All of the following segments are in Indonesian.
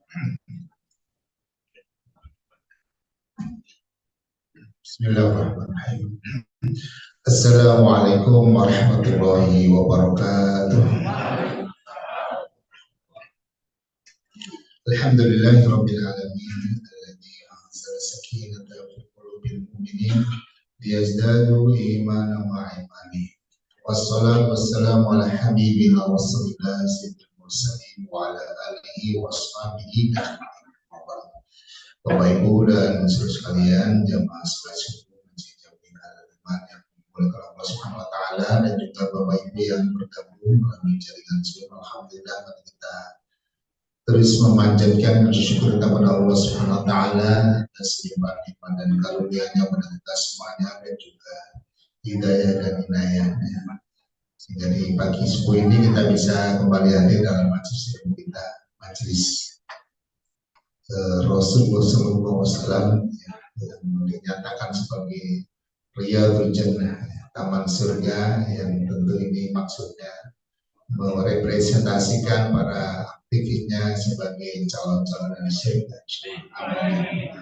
Bismillahirrahmanirrahim. Assalamualaikum warahmatullahi wabarakatuh. Alhamdulillahirabbil alamin alladzi anzala sakinata fi qulubil mu'minin liyazdadu imanan ma'a imanihim. Wassalatu wassalamu ala habibina rasulillah sayyidil mursalin wa ala alihi wa ashabihi ajma'in. Bapak Ibu dan saudara sekalian, jamaah salat subuh Masjid Jami Al-Iman yang dimuliakan Allah Subhanahu wa taala, dan juga Bapak Ibu yang bergabung melalui jaringan Zoom. Alhamdulillah kita terus memanjatkan bersyukur kepada Allah Subhanahu wa taala atas nikmat dan karunia-Nya pada kita semuanya, dan juga hidayah dan inayahnya, sehingga di pagi subuh ini kita bisa kembali hadir dalam majelis ilmu kita, majelis Rasulullah SAW yang dinyatakan sebagai Riyadhul Jannah, taman surga, yang tentu ini maksudnya merepresentasikan para aktifnya sebagai calon-calon syekh. Amin.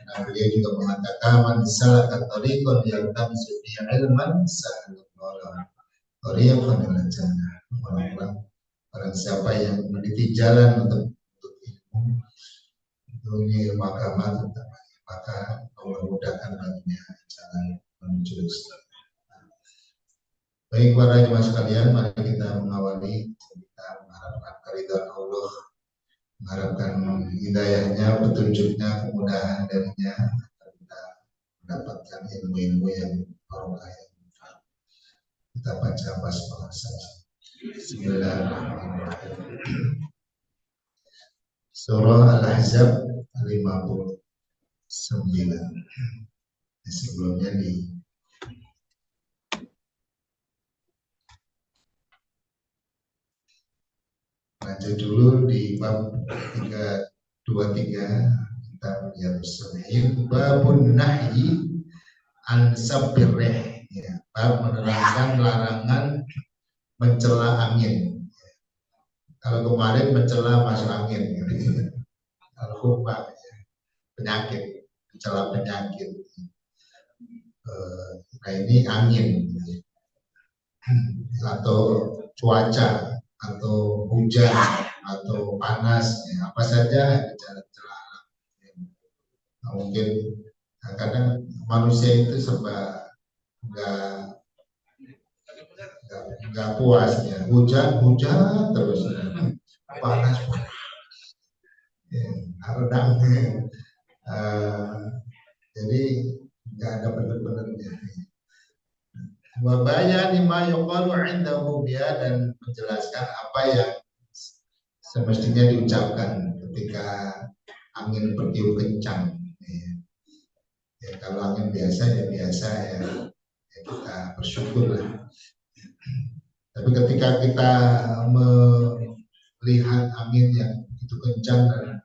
Karena beliau juga mengatakan man salaka tariqan yaltamisu fihi ilman sahalallahu tariqan ilal jannah. Barang siapa yang meniti jalan untuk ilmu, dunia agama, maka memudahkan baginya jalan menuju surga. Baik para jemaah sekalian, mari kita mengawali, kita mengharapkan keridhaan Allah, mengharapkan hidayahnya, petunjuknya, kemudahan darinya, agar kita mendapatkan ilmu-ilmu yang barokah, yang manfaat. Kita baca basmalah saja. Bismillahirrahmanirrahim. Surah Al-Ahzab 59. Sebelumnya lanjut dulu di bab 323 kita melihat Sahih babun nahyi an sabbirrih, ya, bab menerangkan larangan mencela angin. Kalau kemarin mencela masuk angin, al-hubba, penyakit, mencela penyakit. Nah ini angin atau cuaca atau hujan atau panas, ya, apa saja gejala-gejala alam. Nah, mungkin kadang manusia itu serba nggak puas, ya, hujan terus, panas ya, redang, jadi nggak ada benar-benarnya. Wabayani ma yuqalu indahu biha, dan menjelaskan apa yang semestinya diucapkan ketika angin bertiup kencang. Ya, kalau angin biasa ya biasa, ya kita bersyukur lah. Tapi ketika kita melihat angin yang begitu kencang dan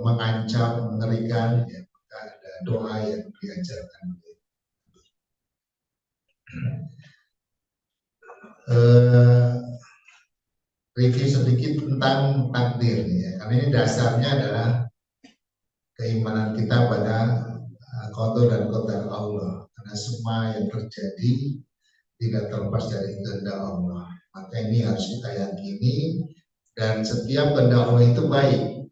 mengancam, mengerikan, ya, maka ada doa yang diajarkan. Review sedikit tentang takdir, ya. Karena ini dasarnya adalah keimanan kita pada qada dan qadar Allah. Karena semua yang terjadi tidak terlepas dari kehendak Allah. Maka ini harus kita yakini, dan setiap kehendak Allah itu baik,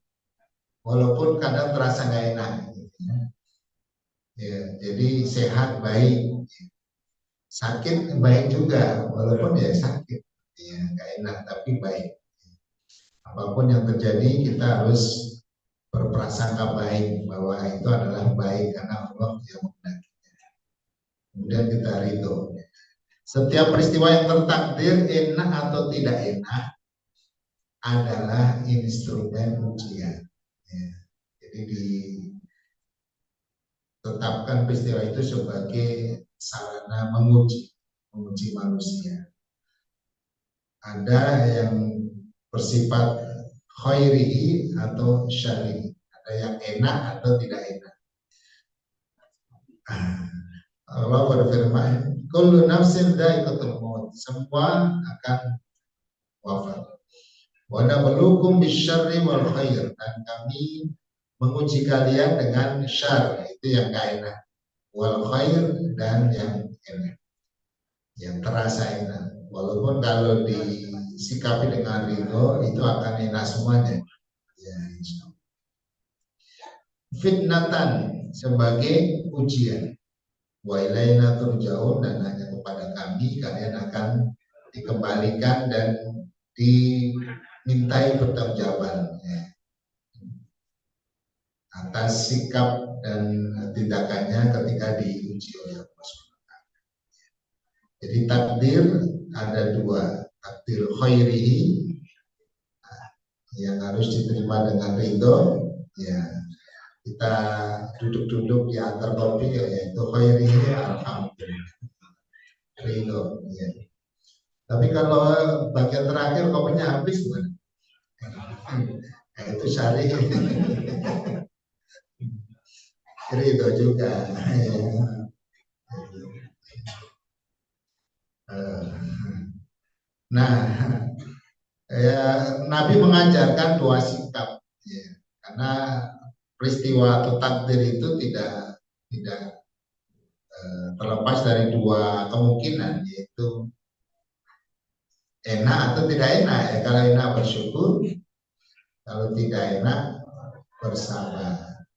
walaupun kadang terasa nggak enak. Ya, jadi sehat baik, sakit baik juga, walaupun ya sakit, ya nggak enak tapi baik. Apapun yang terjadi kita harus berprasangka baik bahwa itu adalah baik karena Allah yang menghendaki. Kemudian kita ridho. Setiap peristiwa yang tertakdir enak atau tidak enak adalah instrumen ujian. Ya. Jadi ditetapkan peristiwa itu sebagai sarana menguji manusia. Ada yang bersifat khairihi atau syarihi, ada yang enak atau tidak enak. Allah berfirman, kullu nafsin dha'iqatul maut, semua akan wafat. Wa nabluukum bisyarri wal khair, dan kami menguji kalian dengan syar, itu yang gak enak, wal khair, dan yang enak, yang terasa enak. Walaupun kalau disikapi dengan ridho itu akan enak semuanya. Ya, fitnatan, sebagai ujian. Wa ilaina turja'un, dan hanya kepada kami kalian akan dikembalikan dan dimintai pertanggungjawaban, ya, atas sikap dan tindakannya ketika diuji oleh Allah SWT. Jadi takdir ada dua, takdir khairihi yang harus diterima dengan ridho, ya, kita duduk-duduk di antar kopi, yaitu khairihi alhamdulillah, ridho, ya. Tapi kalau bagian terakhir kopinya habis, nah, itu syari ridho juga, ya. Nah, ya, Nabi mengajarkan dua sikap, ya, karena peristiwa atau takdir itu tidak terlepas dari dua kemungkinan, yaitu enak atau tidak enak. Ya, kalau enak bersyukur, kalau tidak enak bersabar.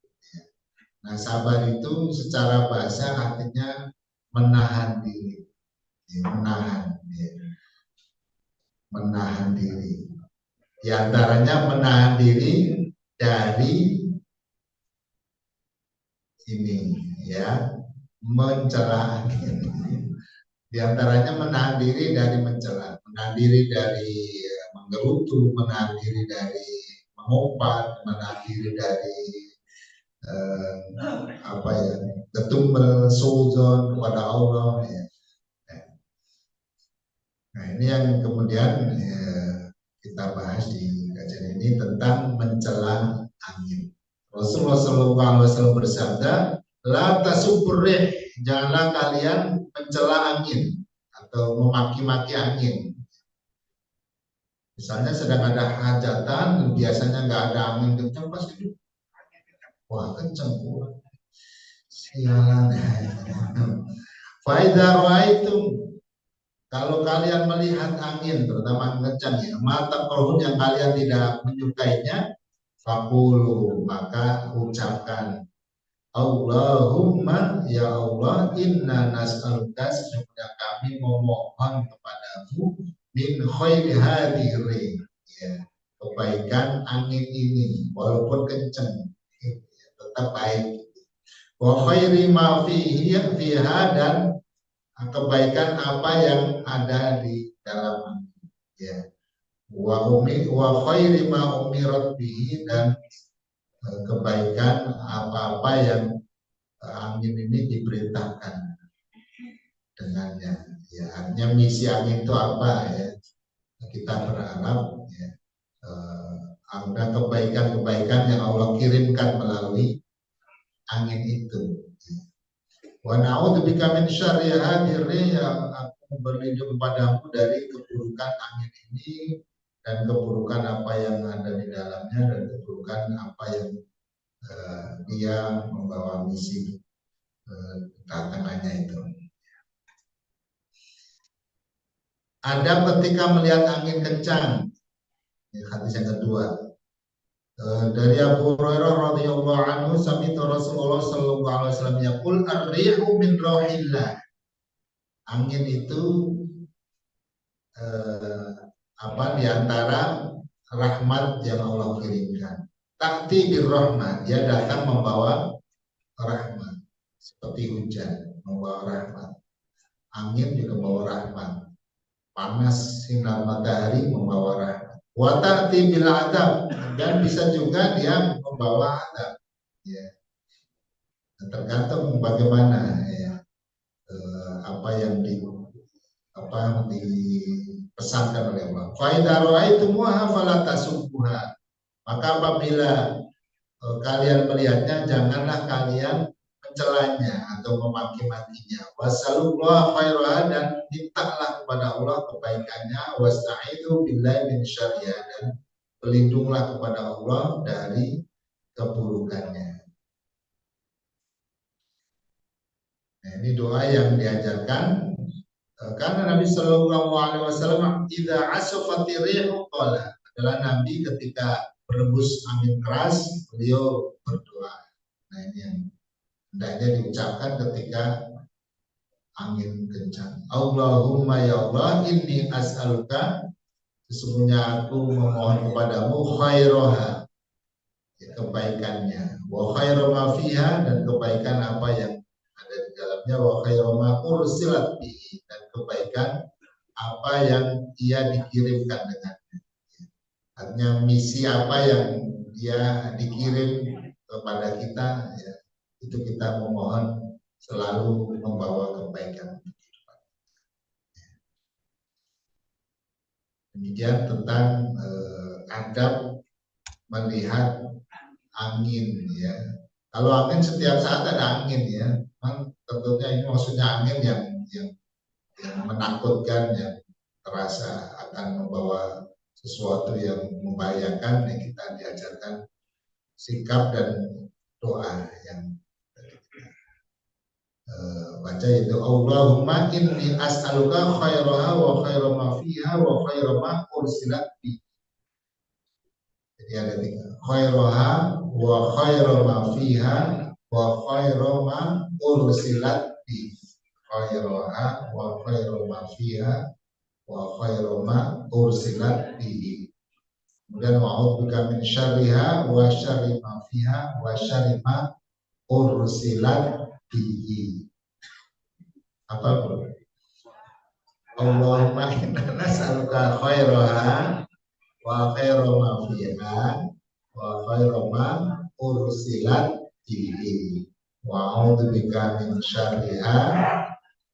Nah, sabar itu secara bahasa artinya menahan diri, ya, menahan diri. Di antaranya menahan diri dari ini, ya, mencela. Di antaranya menahan diri dari mencela, menahan diri dari menggerutu, menahan diri dari mengumpat, menahan diri dari ketumel suzon kepada Allah, ya. Nah, ini yang kemudian kita bahas di kajian ini tentang mencela angin. Rasulullah SAW bersabda, la tasubburih, janganlah kalian mencela angin atau memaki-maki angin. Misalnya sedang ada hajatan, biasanya nggak ada angin kencang, pasti wah kencang, sialan. Faidha ra'aitum, kalau kalian melihat angin, terutama kencang, ya, mata korun yang kalian tidak menyukainya, fakulu, maka ucapkan, Allahumma, ya Allah, inna nas'aluka, sesungguhnya kami memohon kepadamu, min khairi hadhihi, ya, kebaikan angin ini, walaupun kencang, tetap baik. Wa khairi ma fiha, dan kebaikan apa yang ada di dalam, ya. Wa khairi ma umirat bihi, dan kebaikan apa-apa yang angin ini diperintahkan dengannya, ya. Artinya misi angin itu apa, ya, kita berharap, ya, ada kebaikan-kebaikan yang Allah kirimkan melalui angin itu. Wa na'udzubika min syarri hadhihi, yang aku berlindung padamu dari keburukan angin ini dan keburukan apa yang ada di dalamnya, dan keburukan apa yang dia membawa misi tantangannya itu. Ada ketika melihat angin kencang, hadis yang kedua, dari Abu Hurairah radhiyallahu anhu, sami'tu Rasulullah sallallahu alaihi wasallam yaqul, ar-rihu min rauhillah, angin itu di antara rahmat yang Allah kirimkan. Takti birrahmat, dia datang membawa rahmat, seperti hujan membawa rahmat, angin juga membawa rahmat, panas sinar matahari membawa rahmat. Wa ta'ti bil adab, dan bisa juga dia membawa adab, ya. Tergantung bagaimana, ya, apa yang dipesankan oleh Allah. Fa idza ra'aitumuha fala tasubbuha, maka apabila kalian melihatnya, janganlah kalian mencelanya atau memaki-makinya. Wasallallahu khairan, dan mintalah kepada Allah kebaikannya. Wasta'idzu billahi min syarriha, dan berlindunglah kepada Allah dari keburukannya. Nah, ini doa yang diajarkan karena Nabi Shallallahu Alaihi Wasallam idza asafati rihu qala, adalah Nabi ketika berembus angin keras beliau berdoa. Nah, ini yang hendaknya diucapkan ketika angin kencang. Allahumma ya Allah, inni as'aluka, sesungguhnya aku memohon kepadamu khairoha, ya, kebaikannya, wa khairu ma fiha, dan kebaikan apa yang ada di dalamnya, wa khairu ma ursilat bihi, dan kebaikan apa yang ia dikirimkan dengannya. Artinya misi apa yang dia dikirim kepada kita, ya, itu kita memohon selalu membawa kebaikan. Demikian tentang adab melihat angin, ya. Kalau angin setiap saat ada angin, ya. Memang tentunya ini maksudnya angin yang menakutkan, yang terasa akan membawa sesuatu yang membahayakan. Ya, kita diajarkan sikap dan doa yang baca, yaitu Allahumma inni as'aluka khairaha wa khaira ma fiha wa khaira ma ursilat bi. Jadi ada tiga, khairaha wa khaira ma fiha wa khaira ma ursilat bi. Khairaha wa khaira ma fiha wa khaira ma ursilat bi. Kemudian wa'udzubika min syarriha wa syarri ma fiha wa syarri ma ursilat bihi. Apa pun. Allahumma inna nas'aluka khairaha wa khaira ma fiha wa khaira ma ursilat bihi wa a'udzubika min syarriha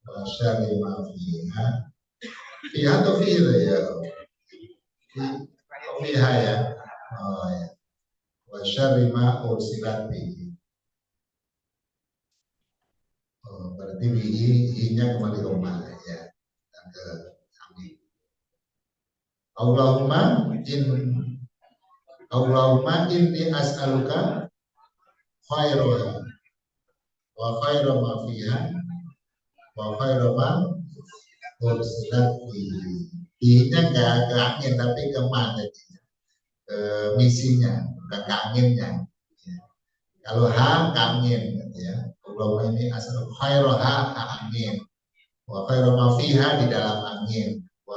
wa syarri ma fiha. Fiha atau fiha ya? Fiha ya. Oh ya. Wa syarri ma ursilat bihi. Oh, berarti bihi-nya kembali ke ma, ya. Dan ke amin. Allahumma inni as'aluka khairaha wa khaira ma fiha wa khaira ma ursilat bihi. Bihi-nya enggak ke angin tapi ke ma, jadi misinya, bukan ke anginnya. Ya. Kalau ha ke angin, gitu ya. Allahumma inni as'aluka khairaha, angin. Wa khaira ma fiha, di dalam angin. Wa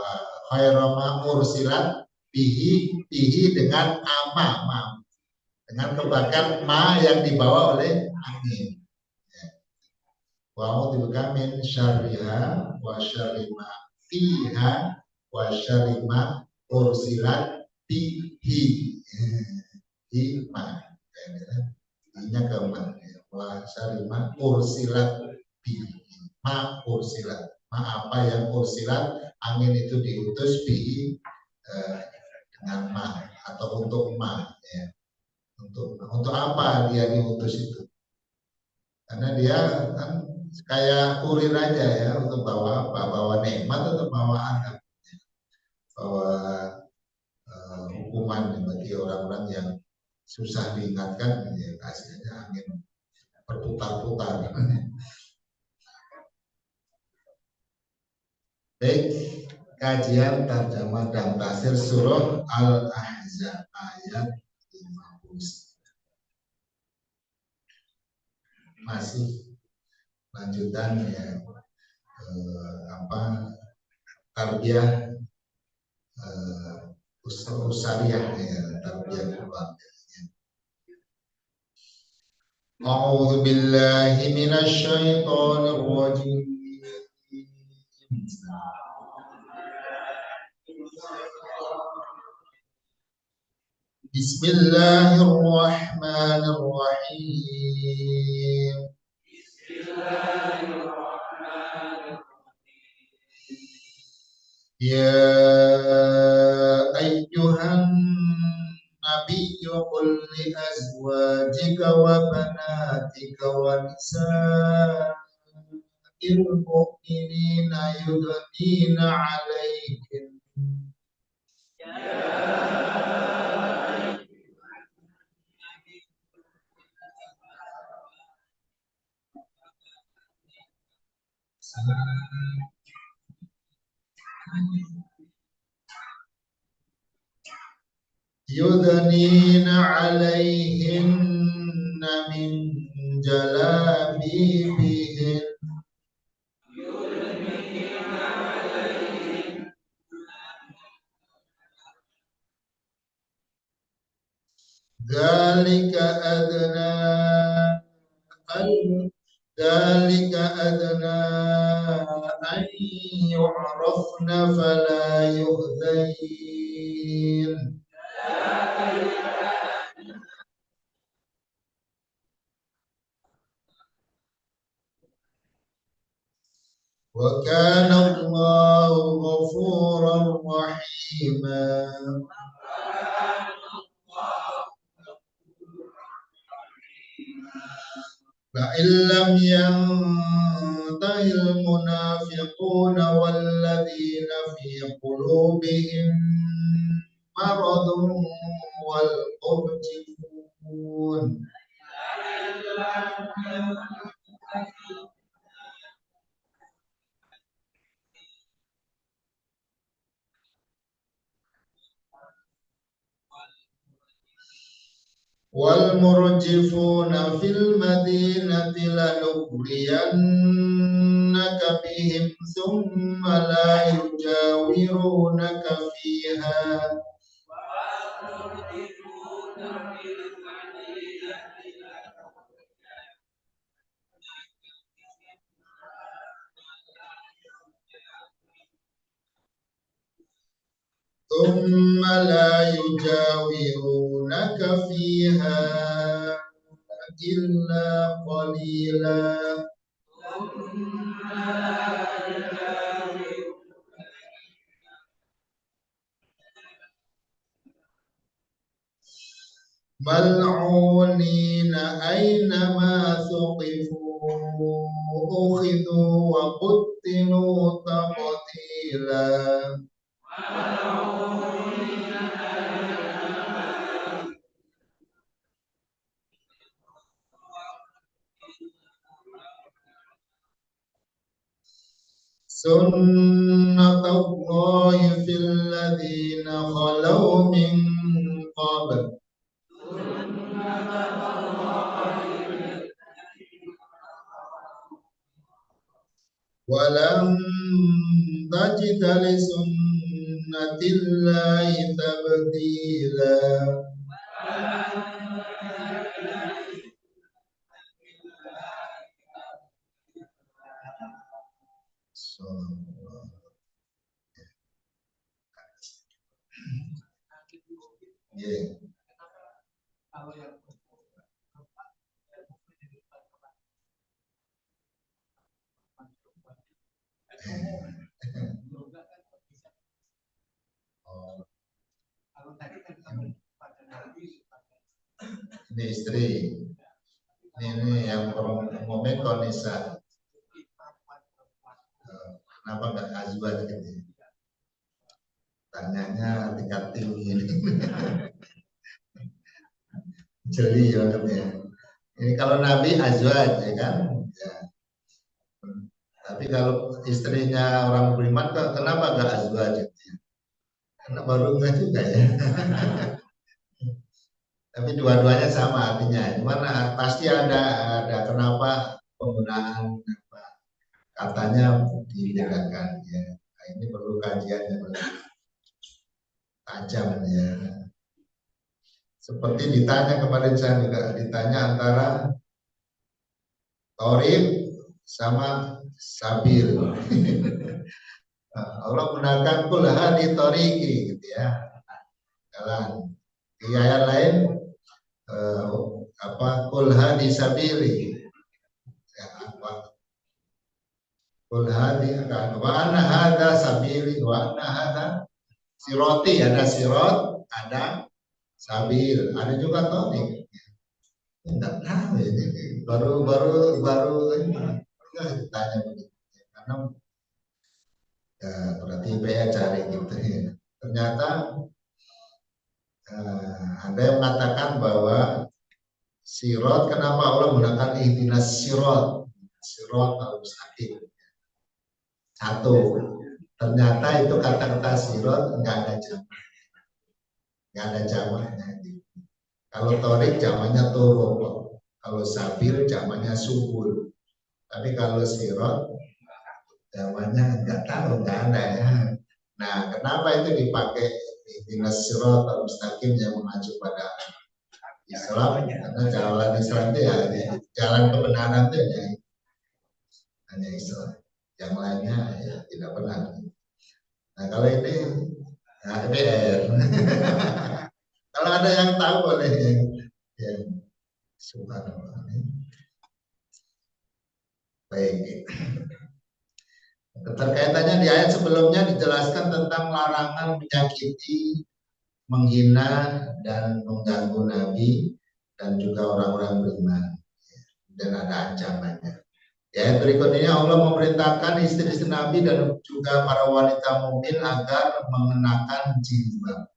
khaira ma ursilat bihi dengan ma, dengan kebaikan ma yang dibawa oleh angin. Wa a'udzubika min syarriha wa syarri ma fiha wa syarri ma ursilat bihi. Ma, ini ke ma, wa syarri ma ursilat bihi. Ma ursilat, ma apa yang ursilat, angin itu diutus bihi dengan ma, atau untuk ma, ya. Untuk apa dia diutus itu? Karena dia kan kayak kurir aja, ya, untuk bawa apa? Bawa nikmat atau bawa adab? Bawa hukuman bagi orang-orang yang susah diingatkan, ya, kasihnya angin berputar-putar. Baik, kajian terjemah dan tafsir surah Al-Ahzab ayat 50. Masih lanjutan, ya, tarbiyah usariyah, ya, tarbiyah keluarga. A'udzu billahi minasy syaithanir rajim. Bismillahirrahmanirrahim. Ya ayyuhan النبي قل لأزواجك وبناتك ونساء المؤمنين يدنين عليهن يدنين عليهن من جلابيبهن ذلك أدنى ذلك أدنى أن يعرفن فلا يؤذين وكان الله غفورا رحيما فإن لم ينته المنافقون والذين في قلوبهم مرض والمرجفون والمرجفون في المدينة لنغرينك بهم ثم لا يجاورونك فيها ثم لا يجاورونك فيها إلا قليلا ملعونين أينما ثقفوا أخذوا وقتلوا تقتيلا سنة الله في الذين خلوا من قبل ولن تجد لسنة الله تبديلا Yeah. Ini istri, ini yang umumnya konisa. Kenapa nggak azwaj gitu? Tanyanya tingkat tinggi. Jeli banget ya. Ini kalau Nabi azwaj ya kan? Ya. Tapi kalau istrinya orang beriman, kenapa nggak azwaj gitu ya? Karena baru enggak juga ya. Tapi dua-duanya sama artinya. Cuman pasti ada kenapa penggunaan katanya dibedakan ya. Nah, ini perlu kajian yang lebih tajam ya. Seperti ditanya kemarin saya juga ditanya antara Torib sama Sabil. Allah gunakan kul hadi toriki gitu ya. Jalan. Di ayat lain kul hadi sabili. Ya, kul hadi wa anna hadza sabili wa anna hadza siroti, ada sirot, ada Sabil, ada juga tonik. Enggak tahu ini baru ini tanya begitu. Karena ya, berarti saya cari gitu ya. Ternyata ada yang mengatakan bahwa sirot, kenapa Allah menggunakan ihdinas sirot, sirot al-mustaqim. Satu, ternyata itu kata-kata sirot nggak ada jamak, nggak ada jamaknya. Kalau torik jamaknya turuk, kalau sabil jamaknya subul. Tapi kalau sirot jamaknya nggak tahu, nggak ada ya. Nah, kenapa itu dipakai ihdinas sirot al-mustaqim yang mengacu pada Islam? Karena jalan Islam itu ya jalan kebenaran itu ya hanya Islam. Yang lainnya ya tidak benar. Nah, kalau ini HBR. Kalau ada yang tahu boleh ya. Subhanallah. Baik. Keterkaitannya di ayat sebelumnya dijelaskan tentang larangan menyakiti, menghina, dan mengganggu Nabi dan juga orang-orang beriman. Dan ada ancamannya. Di ayat berikutnya Allah memerintahkan istri-istri Nabi dan juga para wanita mukmin agar mengenakan jilbab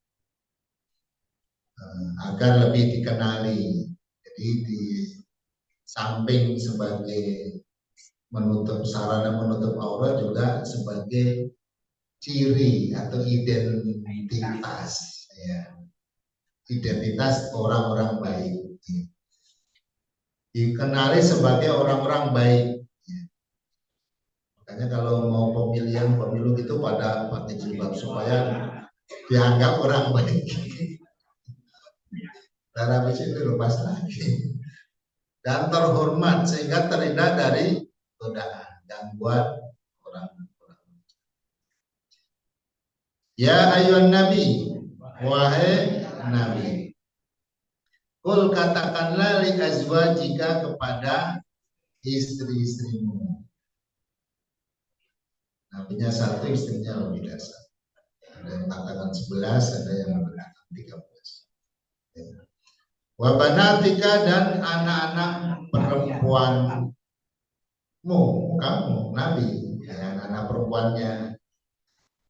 agar lebih dikenali. Jadi di samping sebagai menutup sarana menutup aurat juga sebagai ciri atau identitas ya. Identitas orang-orang baik. Dikenali sebagai orang-orang baik. Makanya kalau mau pemilihan pemilu itu pada pakai jilbab supaya dianggap orang baik. Dan habis itu lepas lagi. Dan terhormat sehingga terhindar dari godaan gangguan orang. Ya ayuhan nabi, wahai nabi. Kul katakanlah li azwajika kepada istri-istrimu. Nabinya satu, istrinya lebih dari satu. Ada yang mengatakan 11, ada yang mengatakan 13. Ya. Wabanatika dan anak-anak perempuanmu, kamu Nabi, ya, anak-anak perempuannya.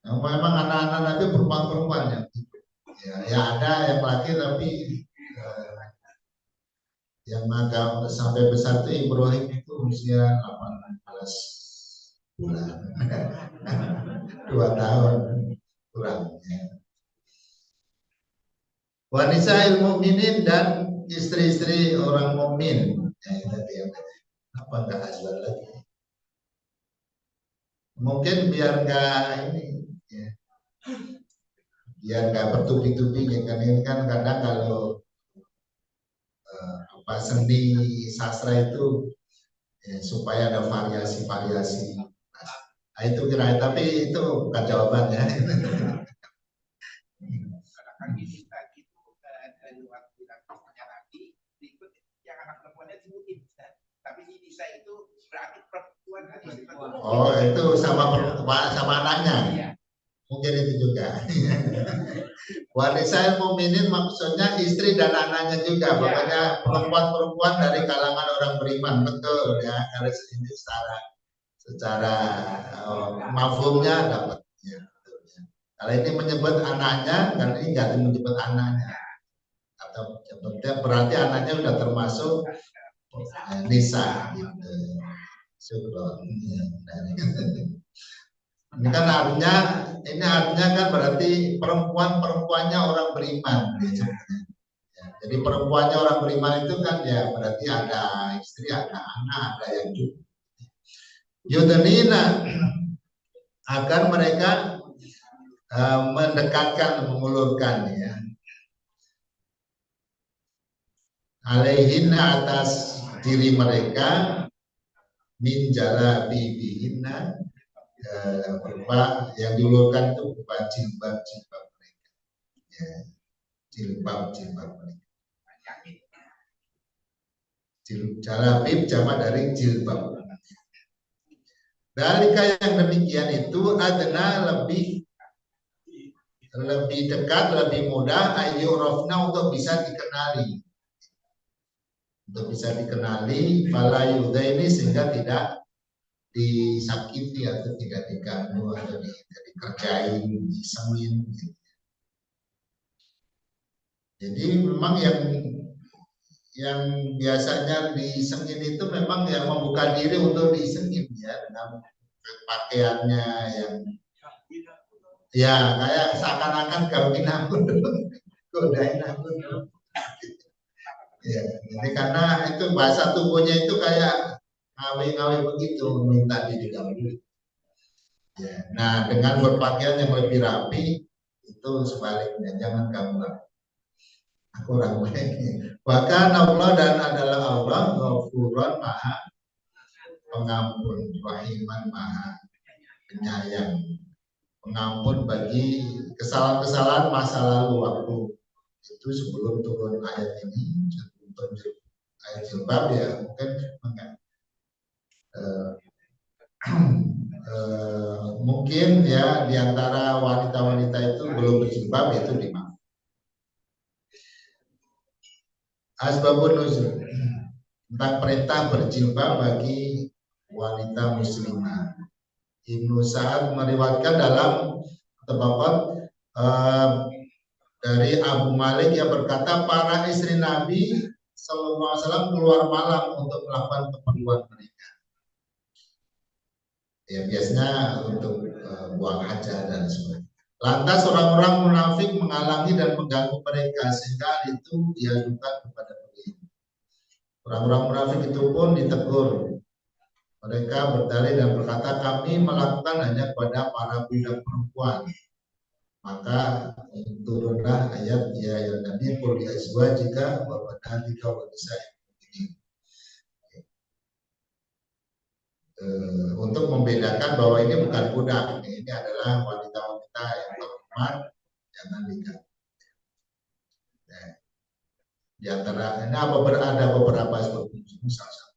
Nah, memang anak-anak Nabi perempuan-perempuannya. Ya ada yang laki tapi yang agak sampai besar itu Ibrahim itu usia 18 bulan, 2 tahun kurang. Ya. Wanita mukminin dan istri-istri orang mukmin. Ya, tadi yang apa enggak azwaj lagi? Mungkin biar enggak ini, ya. Biar enggak bertubi-tubi kan ini kan kadang kalau apa seni sastra itu ya, supaya ada variasi-variasi. Nah, itu kira tapi itu bukan jawabannya. Oh itu sama anaknya, mungkin itu juga. Wanita mukminin maksudnya istri dan anaknya juga, pokoknya perempuan-perempuan dari kalangan orang beriman, betul ya. Kalau ini secara mafhumnya dapat. Ya, betul, ya. Kalau ini menyebut anaknya, kan ini nggak menyebut anaknya, atau berarti anaknya sudah termasuk nisa. Gitu. Syukron. Ini kan artinya kan berarti perempuannya orang beriman. Ya. Jadi perempuannya orang beriman itu kan ya berarti ada istri, ada anak, ada yang juga. Yudhanina agar mereka mendekatkan, mengulurkan ya. Alaihin atas diri mereka min jalabibihinna berupa yang diulurkan itu berupa jilbab mereka. Ya, jilbab mereka. Jalabib jamak dari jilbab. Dalika yang demikian itu adna lebih lebih dekat, lebih mudah ayyurafna untuk bisa dikenali. Untuk bisa dikenali fala yudaini sehingga tidak disakiti atau tidak diganggu atau dikerjain, disengin. Jadi memang yang biasanya disengin itu memang yang membuka diri untuk disengin ya, dengan pakaiannya yang ya kayak seakan-akan gangguin aku dulu, godain aku dulu. Ya, jadi karena itu bahasa tubuhnya itu kayak ngawe-ngawe begitu, minta diganggu. Ya, nah dengan berpakaian yang lebih rapi itu sebaliknya, jangan ganggu aku orang baik. Bahkan Allah dan adalah Allah Ghafurun maha pengampun, Rahiman maha penyayang, pengampun bagi kesalahan-kesalahan masa lalu waktu itu sebelum turun ayat ini, sebelum turun ayat jilbab ya mungkin mungkin ya diantara wanita-wanita itu belum berjilbab itu dimaafkan. Asbabun nuzul tentang perintah berjilbab bagi wanita muslimah. Ibnu Sa'ad meriwayatkan dalam Tabaqat dari Abu Malik yang berkata para istri Nabi Sallallahu Alaihi Wasallam keluar malam untuk melakukan keperluan mereka. Ya biasanya untuk buang hajat dan sebagainya. Lantas orang-orang munafik menghalangi dan mengganggu mereka sehingga itu diajukan kepada beliau. Orang-orang munafik itu pun ditegur. Mereka berdalih dan berkata kami melakukan hanya kepada para budak perempuan. Maka turunlah ayat ya yang Nabi qul li azwajika wa banatika wa nisa'il mu'minin. Untuk membedakan bahwa ini bukan budak, ini adalah wanita-wanita yang terhormat, jangan diganggu. Nah, di antara ini ada beberapa sebab salah satu.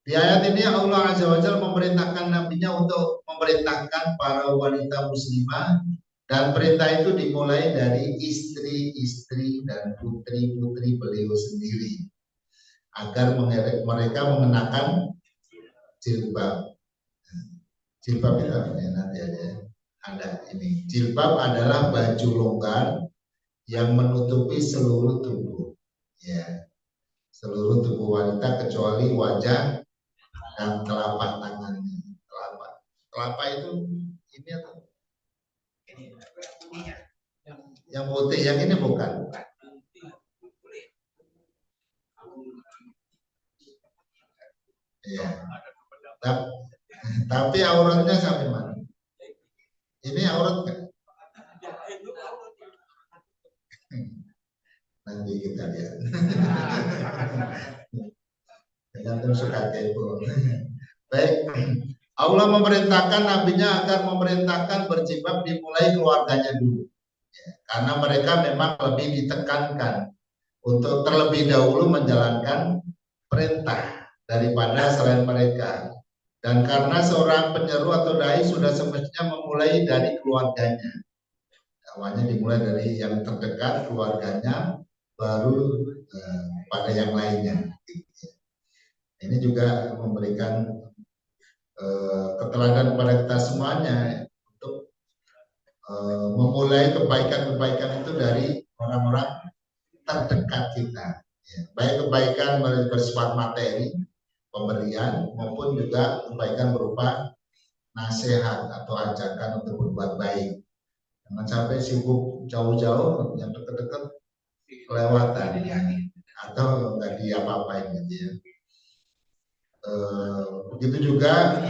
Di ayat ini Allah Azza wa Jalla memerintahkan nabinya untuk memerintahkan para wanita muslimah dan perintah itu dimulai dari istri-istri dan putri-putri beliau sendiri agar mereka mengenakan jilbab. Jilbab itu nanti ada ini. Jilbab adalah baju longgar yang menutupi seluruh tubuh, ya, seluruh tubuh wanita kecuali wajah dan telapak tangannya. Kelapa itu ini atau yang putih, yang ini bukan. Ya. Tapi auratnya sampai mana? Ini aurat kan? Nanti kita lihat. Tergantung suka kepo. Baik, Allah memerintahkan nabinya agar memerintahkan berjilbab dimulai keluarganya dulu, ya, karena mereka memang lebih ditekankan untuk terlebih dahulu menjalankan perintah daripada selain mereka. Dan karena seorang penyeru atau dai sudah semestinya memulai dari keluarganya. Awalnya dimulai dari yang terdekat keluarganya, baru pada yang lainnya. Ini juga memberikan keteladan kepada kita semuanya untuk memulai kebaikan-kebaikan itu dari orang-orang terdekat kita. Ya, baik kebaikan bersifat materi, pemberian, maupun juga kebaikan berupa nasihat atau ajakan untuk berbuat baik. Jangan sampai sibuk jauh-jauh, yang dekat-dekat kelewatan atau nggak diapa-apain gitu ya. Begitu juga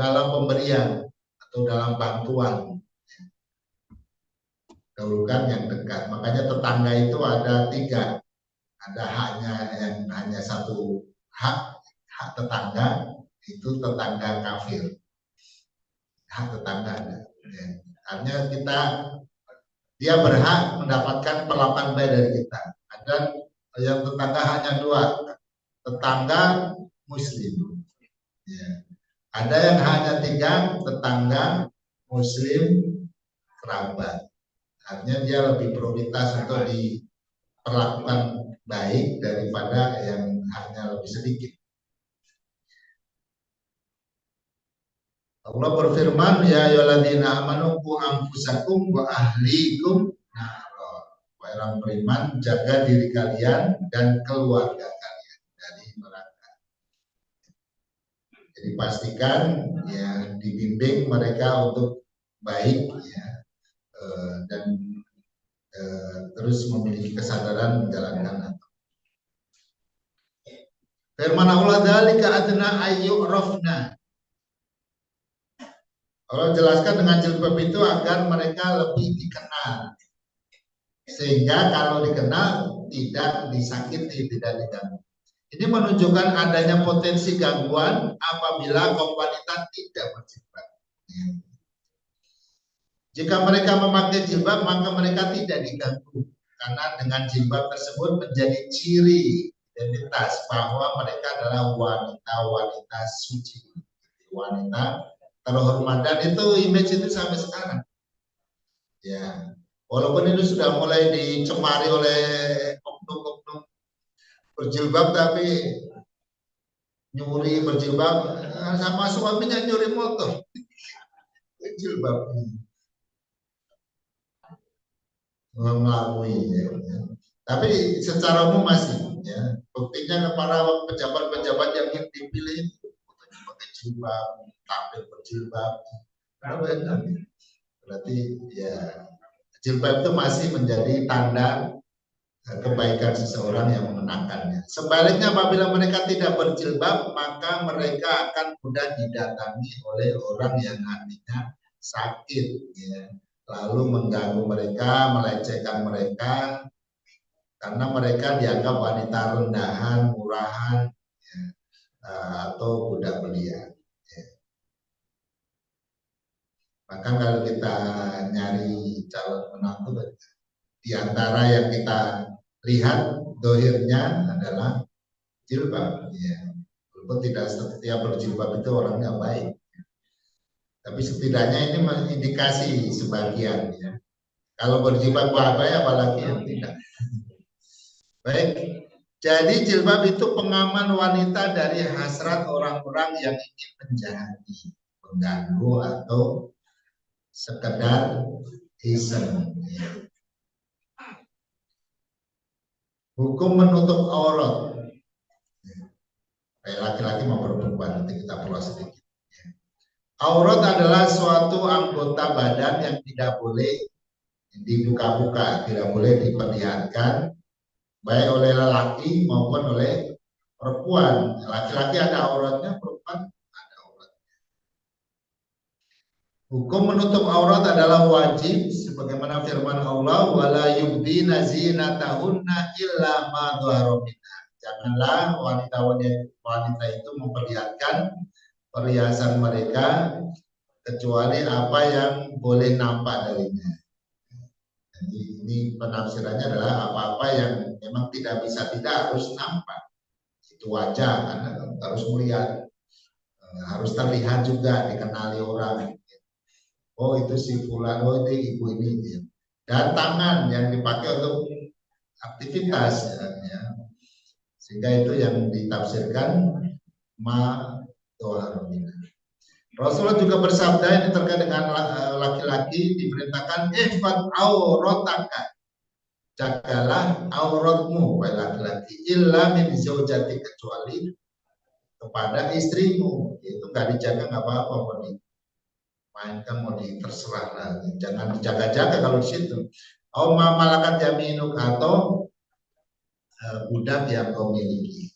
dalam pemberian atau dalam bantuan, dahulukan yang dekat. Makanya tetangga itu ada 3. Ada haknya yang hanya 1 hak tetangga, itu tetangga kafir. Hak tetangga ada. Ya. Artinya dia berhak mendapatkan perlakuan baik dari kita. Ada yang tetangga hanya 2, tetangga muslim, ya. Ada yang hanya 3, tetangga, muslim, kerabat. Artinya dia lebih prioritas untuk diperlakukan baik daripada yang hanya lebih sedikit. Allah berfirman, ya ayyuhalladzina amanu qu anfusakum wa ahlikum naro. Orang beriman, jaga diri kalian dan keluarga kalian dari neraka. Jadi pastikan ya dibimbing mereka untuk baik ya, dan terus memiliki kesadaran menjalankan. Firman Allah dzalika adna ayyurafna. Allah jelaskan dengan jilbab itu agar mereka lebih dikenal. Sehingga kalau dikenal tidak disakiti, tidak diganggu. Ini menunjukkan adanya potensi gangguan apabila kaum wanita tidak berjilbab. Jika mereka memakai jilbab, maka mereka tidak diganggu. Karena dengan jilbab tersebut menjadi ciri identitas bahwa mereka adalah wanita-wanita suci, wanita terhormat, dan itu image itu sampai sekarang. Ya, walaupun ini sudah mulai dicemari oleh oknum-oknum berjilbab, tapi nyuri berjilbab sama suaminya nyuri motor berjilbab melalui ya. Tapi secara umum masih ya, buktinya para pejabat-pejabat yang ingin dipilih itu pakai jilbab, tampil berjilbab, berarti ya jilbab itu masih menjadi tanda kebaikan seseorang yang mengenakannya. Sebaliknya apabila mereka tidak berjilbab, maka mereka akan mudah didatangi oleh orang yang hatinya sakit ya. Lalu mengganggu mereka, melecehkan mereka, karena mereka dianggap wanita rendahan, murahan, ya, atau budak belia. Ya. Bahkan kalau kita nyari calon menantu, di antara yang kita lihat dohirnya adalah jilbab. Ya. Walaupun tidak setiap berjilbab itu orangnya baik, tapi setidaknya ini mengindikasi sebagian ya. Kalau berjilbab baik, apalagi yang tidak. Baik, jadi jilbab itu pengaman wanita dari hasrat orang-orang yang ingin menjahati, mengganggu, atau sekedar iseng. Hukum menutup aurat. Laki-laki maupun perempuan, nanti kita perlu sedikit. Aurat adalah suatu anggota badan yang tidak boleh dibuka-buka, tidak boleh diperlihatkan baik oleh lelaki maupun oleh perempuan. Laki-laki ada auratnya, perempuan ada auratnya. Hukum menutup aurat adalah wajib sebagaimana firman Allah, wala yubdina zinatahunna illa ma dhahara minha. Janganlah wanita itu memperlihatkan perhiasan mereka kecuali apa yang boleh nampak darinya. Jadi ini penafsirannya adalah apa-apa yang memang tidak bisa, tidak harus nampak. Itu wajah, karena harus melihat, harus terlihat juga, dikenali orang. Oh itu si fulan, oh itu ibu ini. Dan tangan yang dipakai untuk aktivitas, ya. Sehingga itu yang ditafsirkan ma doharomina. Rasulullah juga bersabda, ini terkait dengan laki-laki, diperintahkan ihfad aurataka, jagalah auratmu wahai laki-laki, illa min zaujati, kecuali kepada istrimu. Itu nggak dijaga nggak apa-apa, mau dimainkan, mau terserah lah, jangan dijaga-jaga kalau di situ. Au ma malakat yaminuk, atau budak yang kau miliki,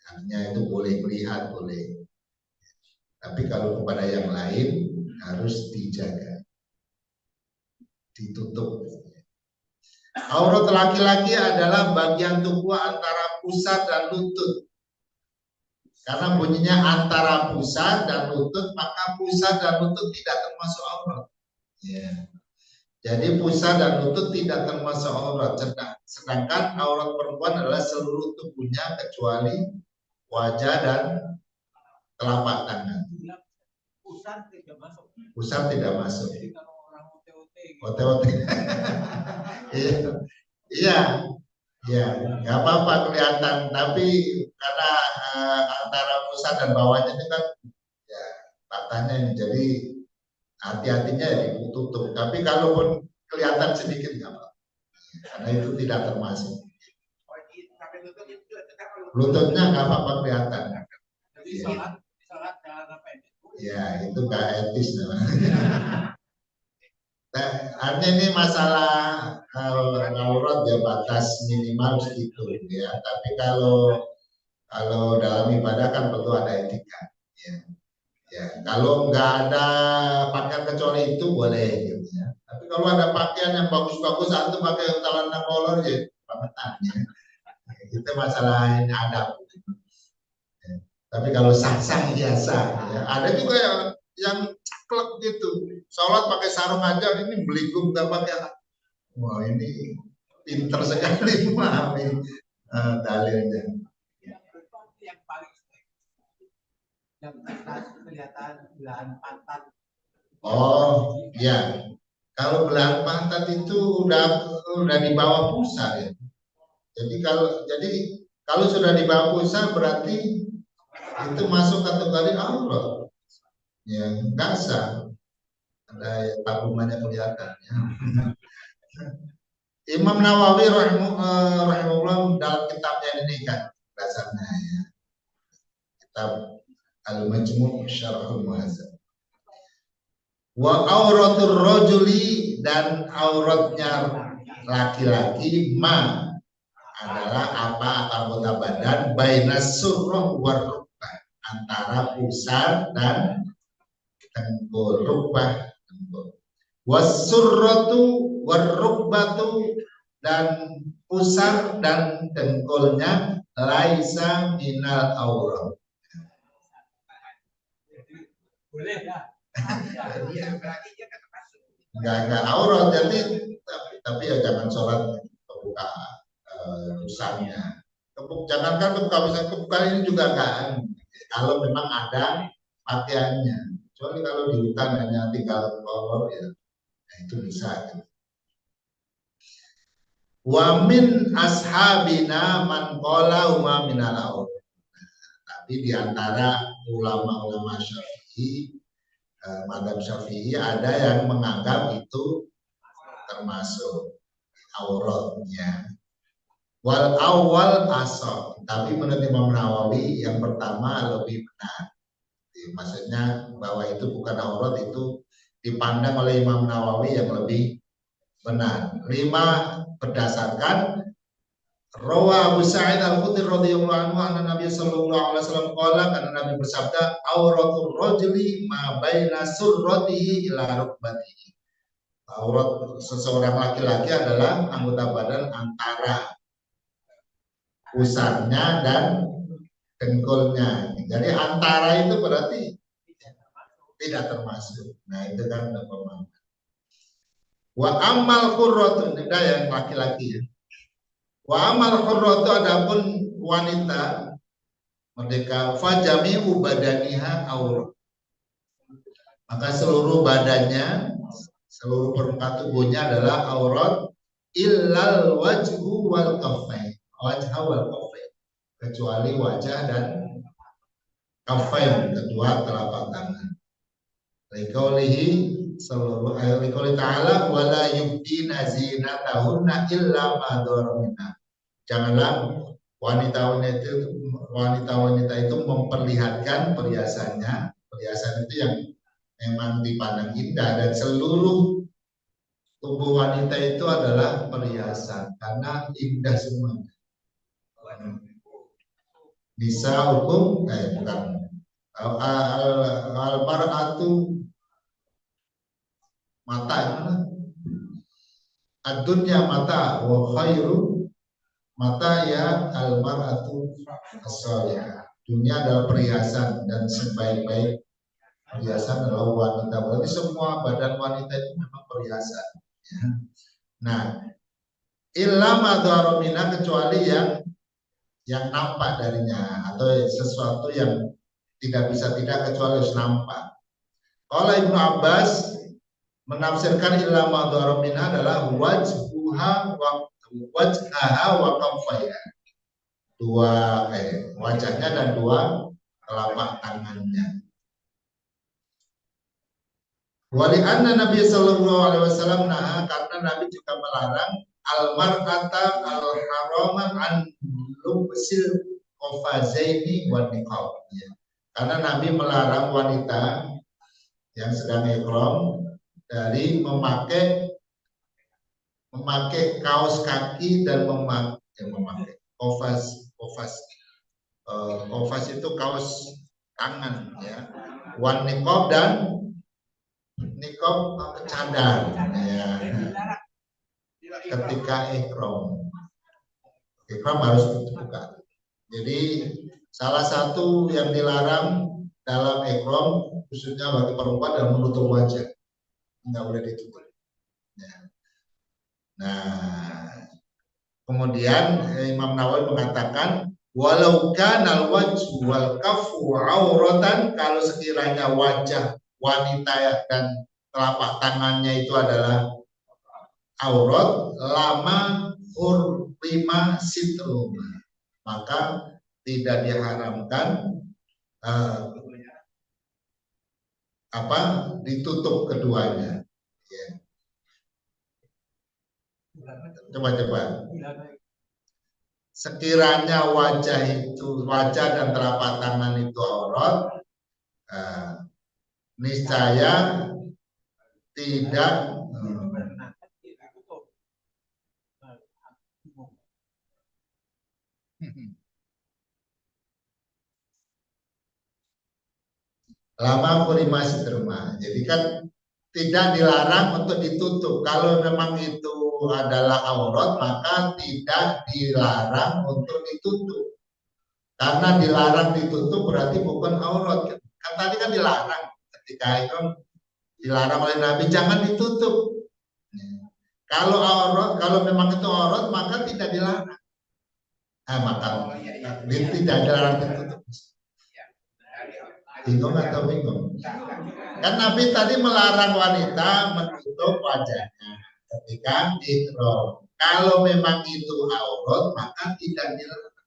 artinya itu boleh melihat, boleh. Tapi kalau kepada yang lain harus dijaga, ditutup. Aurat laki-laki adalah bagian tubuh antara pusat dan lutut. Karena bunyinya antara pusat dan lutut, maka pusat dan lutut tidak termasuk aurat. Ya. Jadi pusat dan lutut tidak termasuk aurat. Sedangkan aurat perempuan adalah seluruh tubuhnya kecuali wajah dan telapak tangan. Pusar tidak masuk. Jadi kalau orang OTOT gitu. OTOT. Iya, iya, nggak apa-apa kelihatan. Tapi karena antara pusat dan bawahnya itu kan ya batanya ini, jadi hati-hatinya ya ditutup. Tapi kalaupun kelihatan sedikit nggak apa-apa, karena itu tidak termasuk. Lututnya nggak apa-apa kelihatan. Jadi sholat jangan apa ini? Ya itu nggak etis namanya. Nah, artinya ini masalah aurat ya batas minimal segitu ya. Tapi kalau dalam ibadah kan perlu ada etika. Ya. Ya, kalau nggak ada pakaian kecuali itu boleh gitu ya. Tapi kalau ada pakaian yang bagus-bagus, antum pakai celana kolor ya bangetan ya. Itu masalah ini adab. Ya. Tapi kalau sah-sah biasa ya. Ada juga yang ceklek gitu. Sholat pakai sarung aja, ini beligung nggak pakai. Wah ini pinter sekali memahami dalilnya. Yang paling yang kelihatan belahan pantat. Oh ya, kalau belahan pantat itu udah di bawah pusar ya. Jadi kalau sudah di bawah pusar berarti itu masuk kategori aurat. Ya nggak sah. Ada tabungannya kelihatan. Ya. Imam Nawawi rahimahullah dalam kitabnya ini kan dasarnya ya. Kitab Al-Majmu' Syarhul Muhazzab. Wa auratul rajuli, dan auratnya laki-laki ma adalah apa anggota badan bainas surrah war rukbah, antara pusar dan dengkul, rukbah dengkul. Wasurratu war rukbatu, dan pusar dan dengkulnya laisa minal aurat. Boleh ya? Enggak aurat, jadi tapi ya jangan sholat kebuka pusarnya. Jangankan kebuka pusar, kebuka ini juga enggak. Kalau memang ada pakaiannya, kecuali kalau di hutan hanya tinggal kolor ya, itu bisa. Wa min ashabina man qala huma minal aurat. Tapi di antara ulama-ulama Syafi'i, mazhab Syafi'i, ada yang menganggap itu termasuk auratnya. Wal awal asal, tapi menurut Imam Nawawi yang pertama lebih benar. Maksudnya bahwa itu bukan aurat, itu dipandang oleh Imam Nawawi yang lebih benar. 5, berdasarkan Rawa Abu Sa'id Al-Khudri radhiyallahu anhu anna Nabi sallallahu alaihi wasallam qala, karena Nabi bersabda auratul rajuli ma baina surratihi ila rukbatihi. Aurat seseorang laki-laki adalah anggota badan antara pusarnya dan dengkulnya. Jadi antara itu berarti tidak termasuk. Nah itu kan pemahaman. Wa amal qurratu, ini yang laki-laki ya. Wa amal hurratu, adapun wanita merdeka, fajami'u badaniha aurat, maka seluruh badannya, seluruh permukaan tubuhnya adalah aurat, illal wajhu wal kaffain, wajha wal kaffain, kecuali wajah dan kaffain, kedua telapak tangan. Liqaulihi sallallahu alaihi ta'ala wala yubdina zinatahunna illa ma dhara minha. Janganlah wanita-wanita itu memperlihatkan perhiasannya. Perhiasan itu yang memang dipandang indah, dan seluruh tubuh wanita itu adalah perhiasan karena indah semua. Nisa hukum bukan al-mar'atu mata, ad-dunya mata wa khairu mata ya al-mar'atu as-salihah. Dunia adalah perhiasan, dan sebaik-baik perhiasan adalah wanita. Berarti semua badan wanita itu memang perhiasan. Ya. Nah, illa ma dhara minha, kecuali yang nampak darinya, atau sesuatu yang tidak bisa tidak kecuali harus nampak. Kalau Ibnu Abbas menafsirkan ilama dharabina adalah wajhaha wa kaffaiha. Wajahnya dan dua telapak tangannya. Wali anna Nabi sallallahu alaihi wasallam karena Nabi juga melarang al-mar'ata al-harama an lubsil qafazaini wa niqab. Ya. Karena Nabi melarang wanita yang sedang ihram dari memakai kaos kaki dan memakai kofas itu kaos tangan ya. Wan niqab dan niqab cadar ya. Ketika ihram harus dibuka. Jadi salah satu yang dilarang dalam ihram khususnya bagi perempuan adalah menutup wajah, nggak boleh ditutup. Ya. Nah, kemudian Imam Nawawi mengatakan walau kanal wajhu wal kafu auratan, kalau sekiranya wajah wanita dan telapak tangannya itu adalah aurat, lama urima sitruma, maka tidak diharamkan ditutup keduanya. Ya. Coba. Sekiranya wajah dan telapak tangan itu aurat, niscaya tidak lama kurimasi terma. Jadi kan tidak dilarang untuk ditutup. Kalau memang itu adalah aurat, maka tidak dilarang untuk ditutup. Karena dilarang ditutup berarti bukan aurat. Kan tadi kan dilarang ketika itu dilarang oleh Nabi jangan ditutup. Kalau aurat, kalau memang itu aurat maka tidak dilarang. Maka tidak dilarang ditutup. Bingung atau bingung? Kan Nabi tadi melarang wanita menutup wajahnya ketika ihram. Kalau memang itu aurat maka tidak dilarang.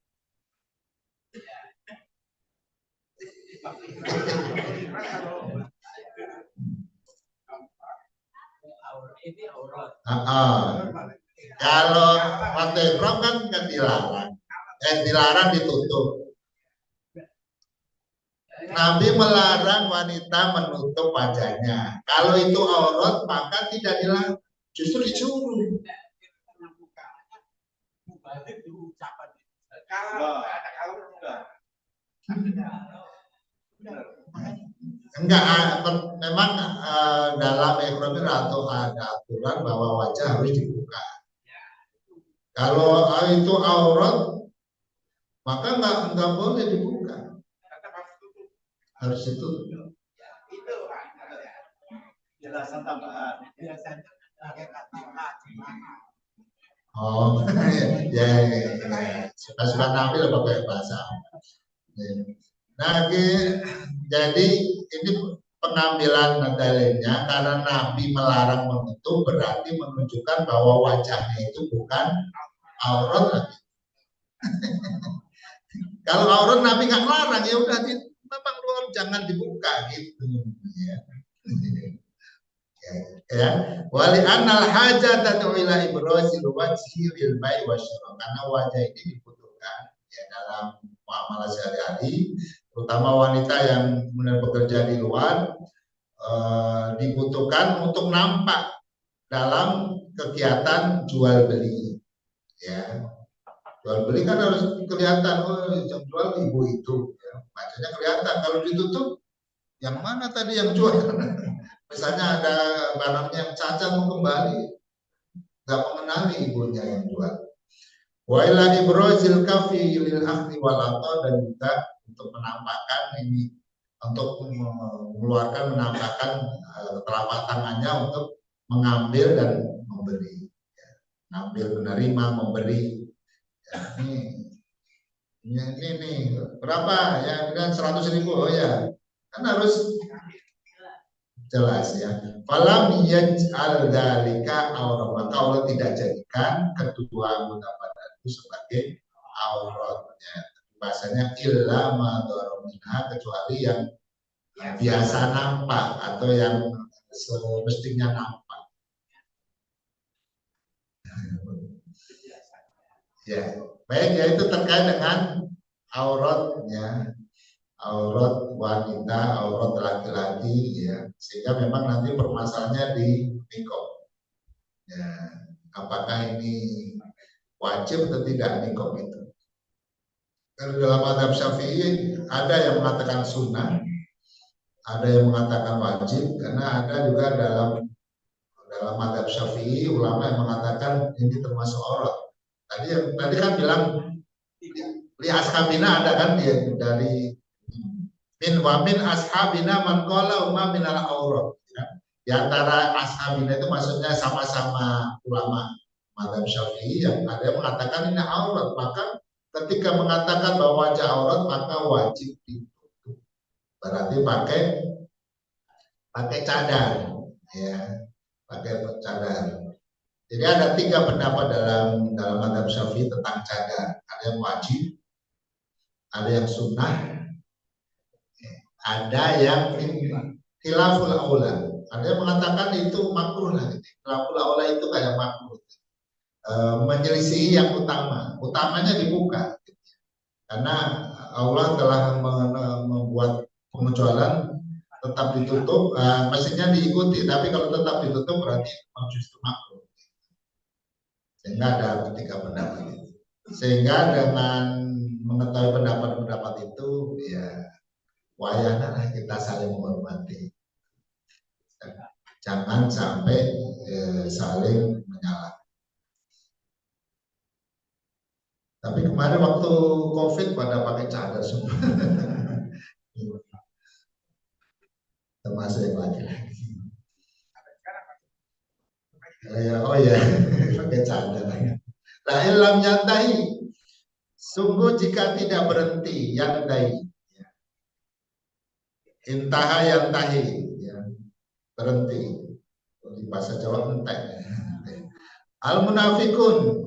Kalau waktu ihram kan dilarang. Dilarang ditutup. Nabi melarang wanita menutup wajahnya. Kalau itu aurat maka tidak dilarang, justru disuruh. Enggak, memang dalam ihram atau ada aturan bahwa wajah harus dibuka. Kalau itu aurat maka enggak boleh dibuka. Harus itu. Jelasan tambahan. Oh, ya. Suka-suka nampil pakai bahasa. Nah, jadi ini pengambilan dalilnya karena Nabi melarang menutup berarti menunjukkan bahwa wajahnya itu bukan aurat lagi. Kalau aurat Nabi nggak melarang ya udah memang jangan dibuka gitu ya. Wali anal hajat atau ila ibrosil wajhi lil bai wasyara, karena wajah ini dibutuhkan ya dalam muamalah sehari-hari, terutama wanita yang kemudian bekerja di luar, dibutuhkan untuk nampak dalam kegiatan jual beli ya. Jual beli kan harus kelihatan, yang jual ibu itu ya. Bacanya kelihatan. Kalau ditutup yang mana tadi yang jual? Misalnya ada barang yang cacat mau kembali, nggak mengenali ibunya yang jual. Wa ila ibrozil kafi lil akhdi wal ato, dan juga untuk menampakkan ini, untuk menampakkan telapak tangannya untuk mengambil dan memberi. Ya, mengambil, menerima, memberi. Ya, ini berapa ya? Dengan 100.000. Oh ya, kan harus jelas ya. Falam yaj'al dzalika aurat, maka Allah tidak jadikan kedua anggota badan itu sebagai auratnya. Bahasanya illa ma minha, kecuali yang biasa nampak atau yang semestinya nampak. Ya, baik ya, itu terkait dengan auratnya, aurat wanita, aurat laki-laki ya, sehingga memang nanti permasalahannya di niqab. Ya, apakah ini wajib atau tidak niqab itu? Kalau dalam mazhab Syafi'i ada yang mengatakan sunnah, ada yang mengatakan wajib, karena ada juga dalam mazhab Syafi'i ulama yang mengatakan ini termasuk aurat. Tadi kan bilang li ashabina, ada kan dia dari min ashabina man qala umma minal aurat. Ya. Di antara ashabina itu maksudnya sama-sama ulama mazhab Syafi'i yang ada yang mengatakan ini aurat, maka ketika mengatakan bahwa wajah aurat maka wajib ditutup. Berarti pakai cadar ya, pakai cadar. Jadi ada 3 pendapat dalam mazhab Syafi'i tentang cadar. Ada yang wajib, ada yang sunnah, ada yang khilaful aula. Ada yang mengatakan itu makruh lah. Khilaful aula itu kayak makruh. Menyelisihi yang utama. Utamanya dibuka. Karena Allah telah membuat pengecualian tetap ditutup, mestinya diikuti. Tapi kalau tetap ditutup berarti justru makruh. Sehingga ada 3 pendapat itu. Sehingga dengan mengetahui pendapat-pendapat itu, ya wayahnya kita saling menghormati. Jangan sampai saling menyalahkan. Tapi kemarin waktu COVID pada pakai cadar semua. Termasuk yang laki-laki. Oh ya, pakai cadar. Nah, ilham yantahi, sungguh jika tidak berhenti yantahi, intaha yantahi, ya, berhenti. Di bahasa Jawa entek. Al munafikun,